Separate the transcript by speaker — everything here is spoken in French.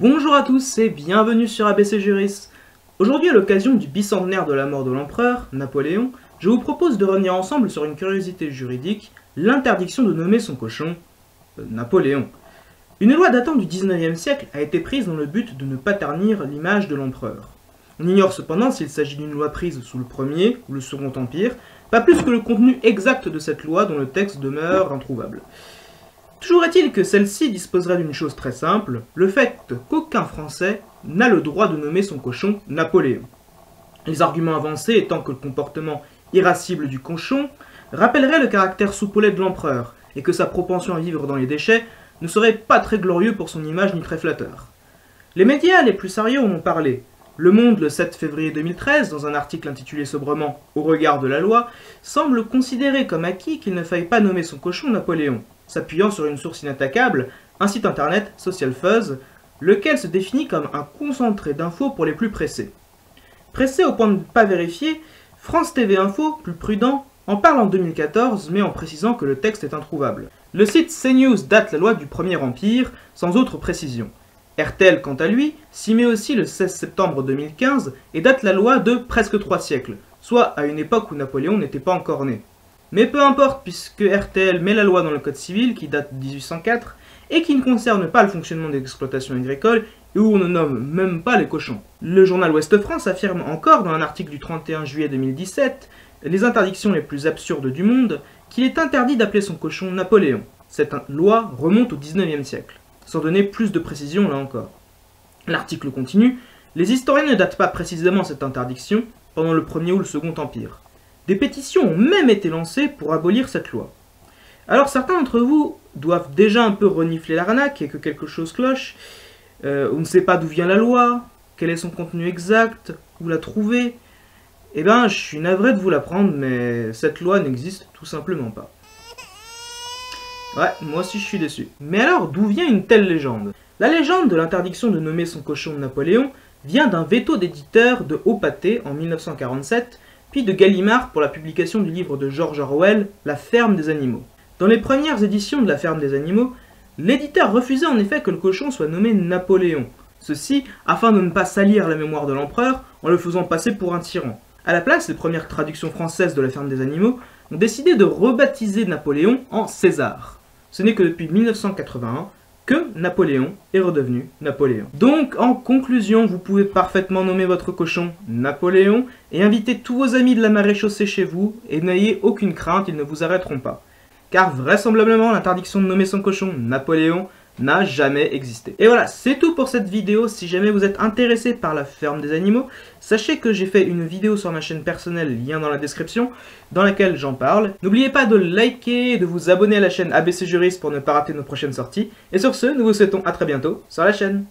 Speaker 1: Bonjour à tous et bienvenue sur ABC Juris. Aujourd'hui, à l'occasion du bicentenaire de la mort de l'empereur, Napoléon, je vous propose de revenir ensemble sur une curiosité juridique, l'interdiction de nommer son cochon Napoléon. Une loi datant du 19e siècle a été prise dans le but de ne pas ternir l'image de l'empereur. On ignore cependant s'il s'agit d'une loi prise sous le Premier ou le Second Empire, pas plus que le contenu exact de cette loi dont le texte demeure introuvable. Toujours est-il que celle-ci disposerait d'une chose très simple, le fait qu'aucun Français n'a le droit de nommer son cochon Napoléon. Les arguments avancés étant que le comportement irascible du cochon rappellerait le caractère soupolé de l'empereur, et que sa propension à vivre dans les déchets ne serait pas très glorieux pour son image ni très flatteur. Les médias les plus sérieux en ont parlé. Le Monde, le 7 février 2013, dans un article intitulé sobrement « Au regard de la loi », semble considérer comme acquis qu'il ne faille pas nommer son cochon Napoléon, s'appuyant sur une source inattaquable, un site internet, Social Fuzz, lequel se définit comme un concentré d'infos pour les plus pressés. Pressé au point de ne pas vérifier, France TV Info, plus prudent, en parle en 2014, mais en précisant que le texte est introuvable. Le site CNews date la loi du Premier Empire, sans autre précision. RTL, quant à lui, s'y met aussi le 16 septembre 2015 et date la loi de presque 3 siècles, soit à une époque où Napoléon n'était pas encore né. Mais peu importe, puisque RTL met la loi dans le Code civil, qui date de 1804, et qui ne concerne pas le fonctionnement des exploitations agricoles, et où on ne nomme même pas les cochons. Le journal Ouest France affirme encore, dans un article du 31 juillet 2017, les interdictions les plus absurdes du monde, qu'il est interdit d'appeler son cochon Napoléon. Cette loi remonte au 19e siècle, sans donner plus de précision là encore. L'article continue, les historiens ne datent pas précisément cette interdiction pendant le Premier ou le Second Empire. Des pétitions ont même été lancées pour abolir cette loi. Alors certains d'entre vous doivent déjà un peu renifler l'arnaque et que quelque chose cloche. On ne sait pas d'où vient la loi, quel est son contenu exact, où la trouver. Eh ben, je suis navré de vous l'apprendre, mais cette loi n'existe tout simplement pas. Ouais, moi aussi je suis déçu. Mais alors, d'où vient une telle légende? La légende de l'interdiction de nommer son cochon Napoléon vient d'un veto d'éditeur de Haut Pâté en 1947, puis de Gallimard pour la publication du livre de George Orwell, La ferme des animaux. Dans les premières éditions de La ferme des animaux, l'éditeur refusait en effet que le cochon soit nommé Napoléon, ceci afin de ne pas salir la mémoire de l'empereur en le faisant passer pour un tyran. A la place, les premières traductions françaises de La ferme des animaux ont décidé de rebaptiser Napoléon en César. Ce n'est que depuis 1981 que Napoléon est redevenu Napoléon. Donc, en conclusion, vous pouvez parfaitement nommer votre cochon Napoléon et inviter tous vos amis de la maréchaussée chez vous et n'ayez aucune crainte, ils ne vous arrêteront pas. Car vraisemblablement, l'interdiction de nommer son cochon Napoléon n'a jamais existé. Et voilà, c'est tout pour cette vidéo. Si jamais vous êtes intéressé par la ferme des animaux, sachez que j'ai fait une vidéo sur ma chaîne personnelle, lien dans la description, dans laquelle j'en parle. N'oubliez pas de liker et de vous abonner à la chaîne ABC Juris pour ne pas rater nos prochaines sorties. Et sur ce, nous vous souhaitons à très bientôt sur la chaîne.